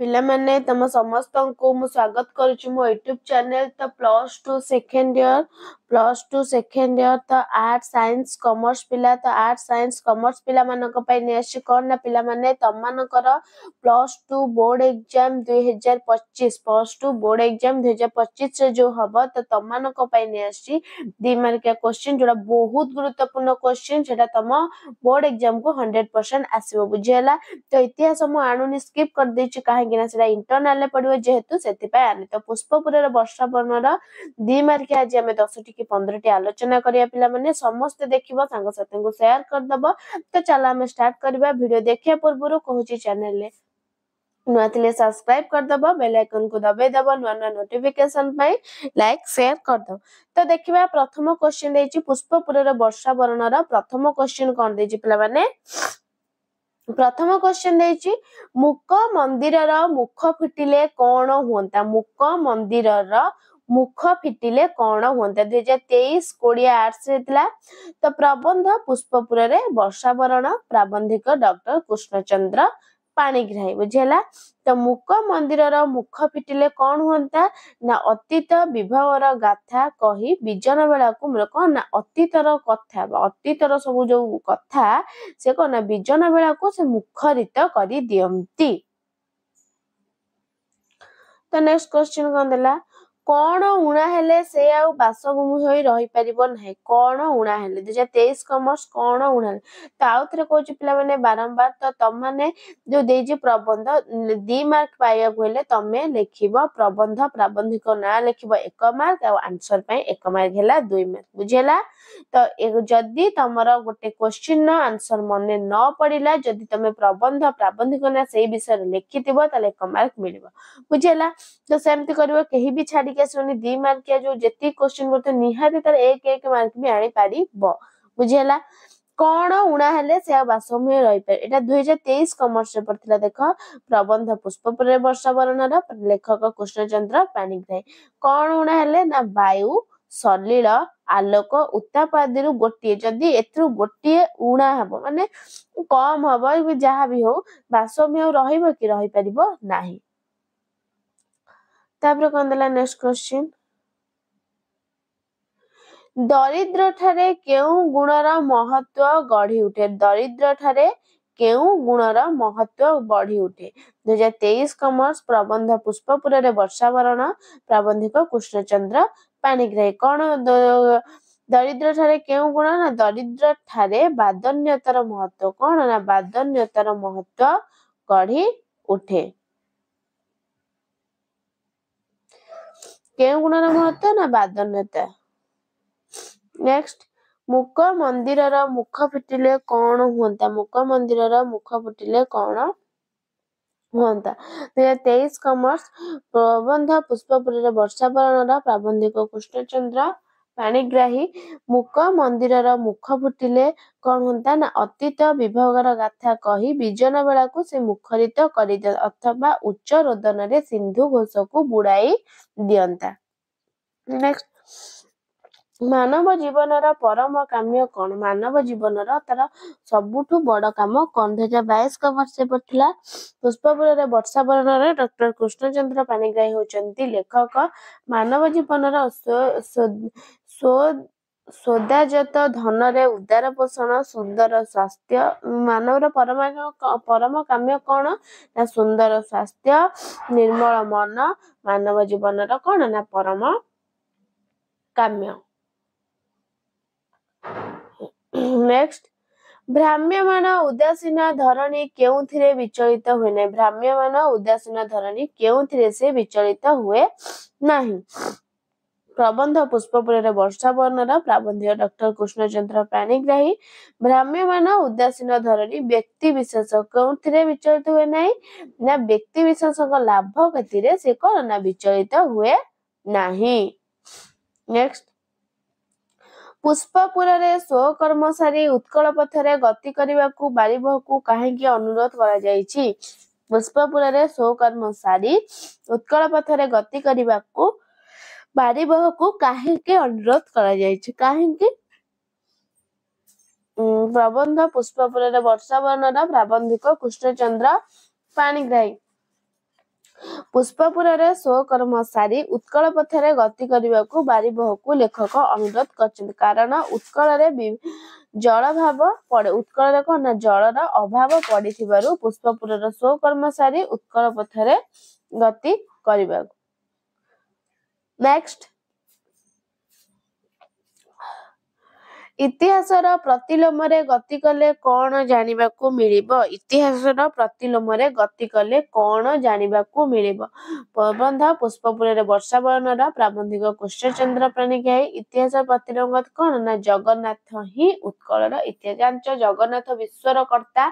पिला माने तम समस्त को मु स्वागत करुछु मो यूट्यूब चैनल तो +2 सेकेंड ईयर तो आर्ट साइंस कॉमर्स पिला तो आर्ट साइंस कॉमर्स पिला मानक पय नेक्स्ट कोन ना पिला माने तम मानकर +2 बोर्ड एग्जाम 2025 +2 बोर्ड एग्जाम 2025 रे जो हबो तो तम मानक पय नेक्स्ट 2 मार्किया क्वेश्चन जोड़ा बहुत गुरुत्वपूर्ण क्वेश्चन सेटा तम बोर्ड एग्जाम को 100% आसीबो बुझियला। तो इतिहास मु आनुनी स्किप कर देछि काहे कि ना सेटा इंटरनल पड़िबो जेहेतु सेति पय आनी तो पुष्पपुरर वर्षा वर्णर 2 मार्क आज हमें 10 टी 15 टी आलोचना करिया पिला माने समस्त देखिबो संग साथी को शेयर कर दबो। तो चला हम स्टार्ट करबा वीडियो देखिया पूर्वरु कहूची चैनल ले नुआ थिले सब्सक्राइब कर दबो बेल आइकन को दबे दबो नुआ नुआ नोटिफिकेशन पई लाइक शेयर कर दबो। तो देखिबा प्रथम क्वेश्चन देछि पुष्पपुरर वर्षा वर्णर प्रथम क्वेश्चन कोन देछि पिला माने प्रथम क्वेश्चन देछि मुक मंदिरर मुख फिटिले कोन होंता मुक मंदिरर मुख फिटिले कोन होंता 2023 कोडिया आर्ट्स रेतला। तो प्रबंध पुष्पपुर रे वर्षा वरण प्राबंधिक डॉक्टर कृष्णचंद्र पाणिग्राही बुझेला। तो मुक मंदिरर मुख फिटिले कोन होंता ना अतीत विभावर गाथा कही बिजन बेला को कोन ना अतीतर कथा अतीतर सब जो कथा से कोन बिजन बेला को से मुखरित करी दियंती। तो नेक्स्ट क्वेश्चन कोन देला कोन उणा हेले से आ बासभूमि होई रही परिबो नै कोन उणा हेले 2023 कॉमर्स कोन उणा तो आउथरे कहूची पिला माने बारंबार तो तम माने जो देजी प्रबंध 2 मार्क पाया होले तमे लिखिबो प्रबंध प्राबंधिक ना लिखिबो 1 मार्क और आंसर पय 1 मार्क हैला 2 मार्क बुझेला। तो जदी तमरा गोटे क्वेश्चन न आंसर मने न पड़िला जदी तमे प्रबंध प्राबंधिक ना सेही विषय लिखितिबो तले 1 मार्क मिलिबो बुझेला। तो सेमति करबो केही भी छाडी के सोनी 2 मार्क के जो जेती क्वेश्चन करते निहाती तर 1 मार्क भी आनी पारिबो बुझेला। कोन उणा हेले से बासभूमि रही पर एटा 2023 कॉमर्स रे पड़थिला देखो प्रबंध पुष्पपुर रे वर्षा वर्णर लेखक कृष्णचंद्र पाणिग्राही कोन उणा हेले ना वायु सलिल आलोक उत्ताप आदि गोटे जदी एथु गोटे उणा हबो माने कम हबो जहा भी हो बासभूमि रहिबो कि रही परिबो नाही। तापर कोन देला नेक्स्ट क्वेश्चन दरिद्र ठारे केउ गुणर महत्व गढ़ी उठे दरिद्र ठारे केउ गुणर महत्व बढ़ी उठे 2023 कॉमर्स प्रबंध पुष्पपुर रे वर्षा वरण प्राबंधिक कृष्णचंद्र पाणिग्राही कोन दरिद्र ठारे केउ गुण ना दरिद्र ठारे बादन्यतर महत्व कोन ना बादन्यतर महत्व गढ़ी उठे केउ गुणर महत्व ना बादन्यता। नेक्स्ट मुक मंदिरर मुख फिटिले कोन होंता मुक मंदिरर मुख फिटिले कोन होंता 2023 कॉमर्स प्रबंध पुष्पपुर रे वर्षा वर्णर प्राबंधिक कृष्णचंद्र पाणिग्राही मुक मंदिरर मुख फुटिले कोन होंता ना अतीत विभागर गाथा कही बिजन बेला को से मुखरित करि अथवा उच्च रोदन रे सिंधु घोष को बुड़ाई दियंता। नेक्स्ट मानव जीवनर परम काम्य कोन मानव जीवनर तार सबुठु बड़ काम कोन 2022 कॉमर्स से पड़थिला पुष्पपुर रे वर्षा वर्णर डॉक्टर कृष्णचंद्र पाणिग्राही होचंती लेखक मानव जीवनर सोदाजत धन रे उदार पोषण सुंदर स्वास्थ्य मानवर परम काम्य कोन ना सुंदर स्वास्थ्य निर्मल मन मानव जीवनर कोन ना परम काम्य। नेक्स्ट भ्राम्यमान उदासीन धरणी केउथिरे विचलित हुए नै भ्राम्यमान उदासीन धरणी केउथिरे से विचलित हुए नाही प्रबंध पुष्पपुर रे वर्षा वर्णर प्राबंधिक डॉक्टर कृष्णचंद्र पाणिग्राही भ्राम्यमान उदासीन धरणी व्यक्ति विशेष केउथिरे विचलित हुए नाही ना व्यक्ति विशेष को लाभ गतिरे से कोन ना विचलित हुए नाही। नेक्स्ट पुष्पपुर रे स्व कर्मचारी उत्कल पथरे गति करने को बारिबह को कहीं अनुरोध करा जायछि पुष्पपुर रे स्व कर्मचारी उत्कल पथरे गति करने को बारिबह को कहीं अनुरोध करा जायछि कहीं प्रबंध पुष्पपुर रे वर्षा वर्णर प्राबंधिक कृष्णचंद्र पाणिग्राही पुष्पपुर स्वकर्म सारी उत्कल पथरे गति करने को बारिबहकु लेखक अनुरोध कर कारण उत्कल जल भाव पड़े उत्कल कौन जलर अभाव पड़ी पुष्पपुर स्वकर्म सारी उत्कल पथरे गति करने। नेक्स्ट इतिहासर प्रतिलोमरे गति कले कौन जानिबाकु मिलिबो इतिहासर प्रतिलोमरे गति कले कौन जानिबाकु मिलिबो प्रबंध पुष्पपुर वर्षा बयनर प्राबंधिक कृष्णचंद्र पाणिग्राही इतिहास प्रतिलोम कौन ना जगन्नाथ ही उत्कलर इतिहास जानच जगन्नाथ विश्वर कर्ता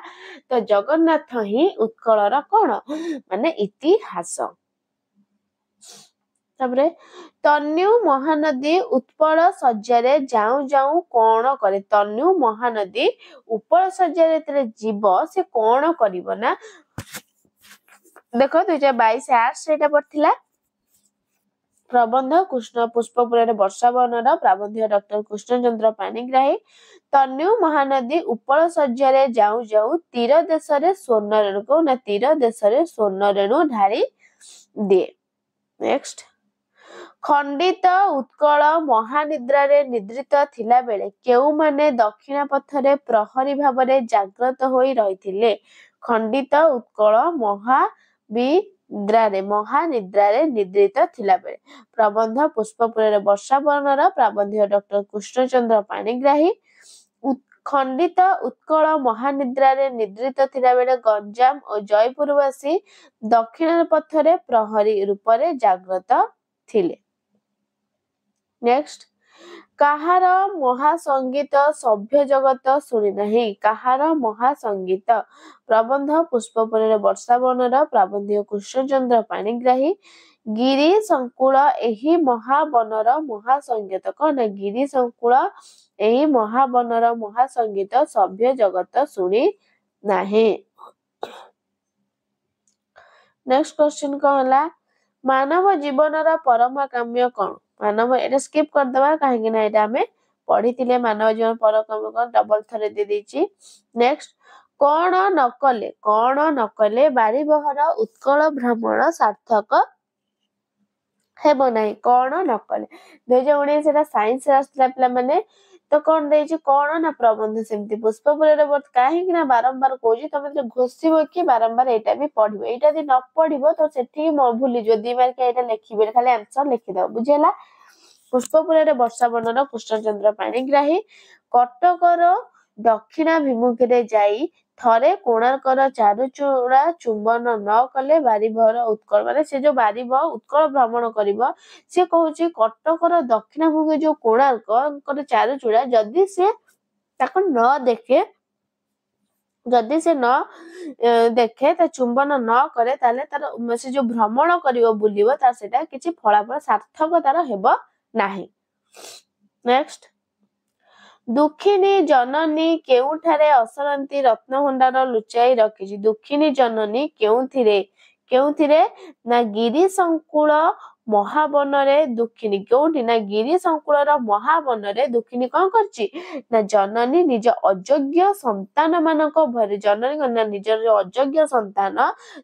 तो जगन्नाथ ही उत्कलर कौन माने इतिहास। तापरे तन्यू महानदी उत्पल सज्जारे जाऊ जाऊ कौन करे तन्यू महानदी उपल सज्जारे जीव से कौन करिवो ना देखो 2022 आर्ट्स एटा पड़थिला प्रबंध कृष्ण पुष्पपुर वर्षा बयनर प्राबंधिक डॉक्टर कृष्णचंद्र पाणिग्राही तन्यू महानदी उपल सज्जारे जाऊ जाऊ तीर देशरे स्वर्ण रेणु को ना तीर देशरे स्वर्ण रेणु ढाली दिए। नेक्स्ट खंडित उत्कल महानिद्रारे निद्रित थिला बेले केउ माने दक्षिण पथरे प्रहरी भावरे जाग्रत होई रहिथिले खंडित उत्कल महानिद्रारे निद्रित थिला बेले प्रबंध पुष्पपुर वर्षा बयनर प्राबंधिक डॉक्टर कृष्णचंद्र पाणिग्राही खंडित उत्कल महानिद्रारे निद्रित थिला बेले गंजाम और जयपुरवासी दक्षिण पथरे प्रहरी रूपरे जाग्रत थिले। नेक्स्ट काहार महासंगीत सभ्य जगत शुणी नहीं काहार महासंगीत प्रबंध पुष्पपुर वर्षा बयनर प्राबंधिक कृष्णचंद्र पाणिग्राही गिरी संकुल एही महाबनर महासंगीत कौन गिरी संकुल एही महाबनर महासंगीत सभ्य जगत शुणी नहीं। नेक्स्ट क्वेश्चन कहला मानव जीवनर परम काम्य कौन मानव एटा स्किप कर दबा काहे ना एटा हमें पढ़ी थिले मानव जीवन परम काम्य कौन डबल थरे दे देछि। नेक्स्ट कौन न कले बारिबहर उत्कल भ्रमण सार्थक हेबो नाही कौन न कले 2019 एटा साइंस आस्ला पिला माने तो कौन देछि कौन ना प्रबंध सेमती पुष्पपुर काहे ना बारंबार कहूछि तमे घोषिबो कि बारंबार एटा भी पढ़िबो एटा यदि न पढ़िबो तो सेठी भूली जो दी मार के एटा लिखिबे खाली आंसर लिखि दो बुझेला। पुष्पपुर वर्षा बयनर कृष्णचंद्र पाणिग्राही कटकर दक्षिणाभिमुखी जाई थरे कोणार्कर चारुचूड़ा चुंबन न कले बारिबहर उत्कल माने से जो बारिब उत्कल भ्रमण करिबो से कहूछि कटकर दक्षिणाभिमुखी जो कोणार्कर चारुचूड़ा जदि से ताको न देखे जदि से न देखे ता चुंबन न करे ताले तार से जो भ्रमण करिवो बुलिवो तार सेटा किछि फलाफल सार्थक तार हेबो नाही। नेक्स्ट दुखिनी जननी केउठारे असरंती रत्नभंडार लुचाई रखिछि दुखिनी जननी केउथिरे ना गिरी संकुल महाबनरे दुखिनी केउठी ना गिरी संकुलर महाबनरे दुखिनी कौन करछि ना जननी निज अयोग्य संतान मानक भयरे जननी ना निजर अयोग्य संतान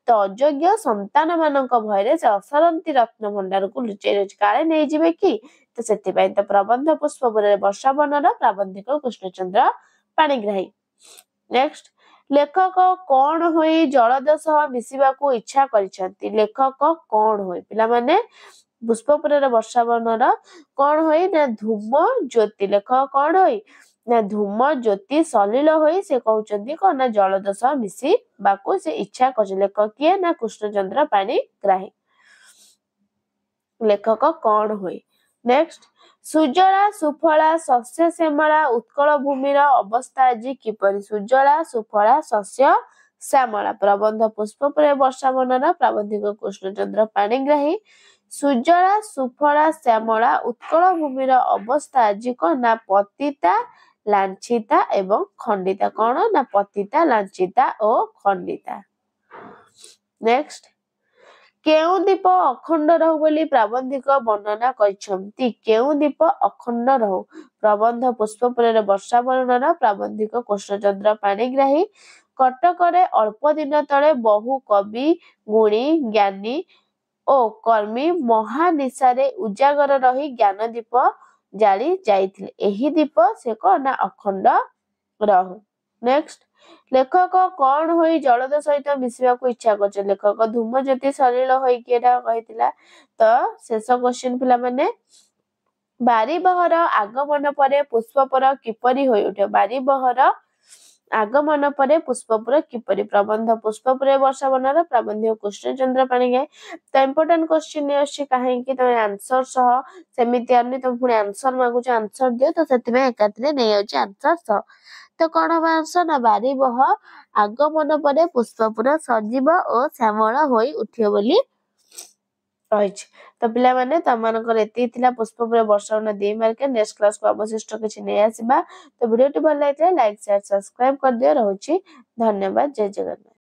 तो अयोग्य संतान मानक भयरे से असरंती रत्नभंडार को लुचाई रखिछि काले नै जिवे कि तो सेतिबाई तो प्रबंध पुष्पपुर वर्षा बयनर प्राबंधिक कृष्णचंद्र पाणिग्राही। नेक्स्ट लेखक कौन होई जलद सह मिसिबाकू इच्छा करिसंती लेखक कौन होई पिला माने पुष्पपुर वर्षा बयनर कौन होई ना धूम ज्योति लेखक कौन होई ना धूम ज्योति सलील होई से कहउचंती कौन ना जलद सह मिसिबाकू से इच्छा करछ लेखक किए ना कृष्णचंद्र पाणिग्राही लेखक कौन होई। नेक्स्ट सुजला सुफला शस्य श्यामला उत्कल भूमिर अवस्था आज किपरि सुजला सुफला शस्य श्यामला प्रबंध पुष्पपुर वर्षा बयनर प्राबंधिक कृष्णचंद्र पाणिग्राही सुजला सुफला श्यामला उत्कल भूमिर अवस्था आज कौन ना पतिता लांछिता एवं खंडिता कौन ना पतिता लांछिता और खंडिता। नेक्स्ट केउ दीप अखंड रहु बोली प्राबंधिक वर्णना करिसंती केउ दीप अखंड रहु प्रबंध पुष्पपुर वर्षा बयनर प्राबंधिक कृष्णचंद्र पाणिग्राही कटकरे अल्प दिन तले बहु कवि गुणी ज्ञानी ଓ କର୍ମୀ ମହାନିଶାରେ ଉଜାଗର ରହି ଜ୍ଞାନ ଦୀପ ଜାଳି ଯାଇଥିଲେ। ଏହି ଦୀପ ସେ କଣ ନା ଅଖଣ୍ଡ ରହୁ। ନେକ୍ସଟ, ଲେଖକ କଣ ହୋଇ ଜଳଦ ସହିତ ମିଶିବାକୁ ଇଚ୍ଛା କରୁଛନ୍ତି? ଲେଖକ ଧୂମଜ୍ୟୋତି ସଲିଳ ହୋଇକି ଏଟା କହିଥିଲା। ତ ଶେଷ କ୍ୱେଶ୍ଚିନ୍ ପିଲାମାନେ, ବାରିବହର ଆଗମନ ପରେ ପୁଷ୍ପପୁର କିପରି ହୋଇ ଉଠିବ? ବାରିବହର ଆଗମନ ପରେ ପୁଷ୍ପପୁର କିପରି? ପ୍ରବନ୍ଧ ପୁଷ୍ପପୁର ବର୍ଷାବନର ପ୍ରାବନ୍ଧିକ କୃଷ୍ଣଚନ୍ଦ୍ର ପାଣିଗ୍ରାହୀ। ତ ଇମ୍ପୋର୍ଟାଣ୍ଟ କ୍ୱେଶ୍ଚିନ୍ ନେଇ ଆସୁଛି, କାହିଁକି ତମେ ଆନ୍ସର ସହ ସେମିତି ଆନି ତମେ ପୁଣି ଆନ୍ସର ମାଗୁଛ, ଆନ୍ସର ଦିଅ, ତ ସେଥିପାଇଁ ଏକାଥରେ ନେଇଯାଉଛି ଆନ୍ସର ସହ। ତ କଣ ହବ ଆନ୍ସର ନା ବାରିବହ ଆଗମନ ପରେ ପୁଷ୍ପପୁର ସଜୀବ ଓ ଶ୍ୟାମଳ ହୋଇ ଉଠିବ ବୋଲି ରହିଛି। ତ ପିଲାମାନେ ତମମାନଙ୍କର ଏତିକି ଥିଲା ପୁଷ୍ପପୁର ବର୍ଷାବନ 2 ମାର୍କ। ନେକ୍ସଟ କ୍ଲାସକୁ ଅବଶିଷ୍ଟ କିଛି ନେଇ ଆସିବା। ତ ଭିଡ଼ିଓଟି ଭଲ ଲାଗିଥିଲେ ଲାଇକ୍ ସେୟାର ସବସ୍କ୍ରାଇବ କରିଦିଅ। ରହୁଛି ଧନ୍ୟବାଦ। ଜୟ ଜଗନ୍ନାଥ।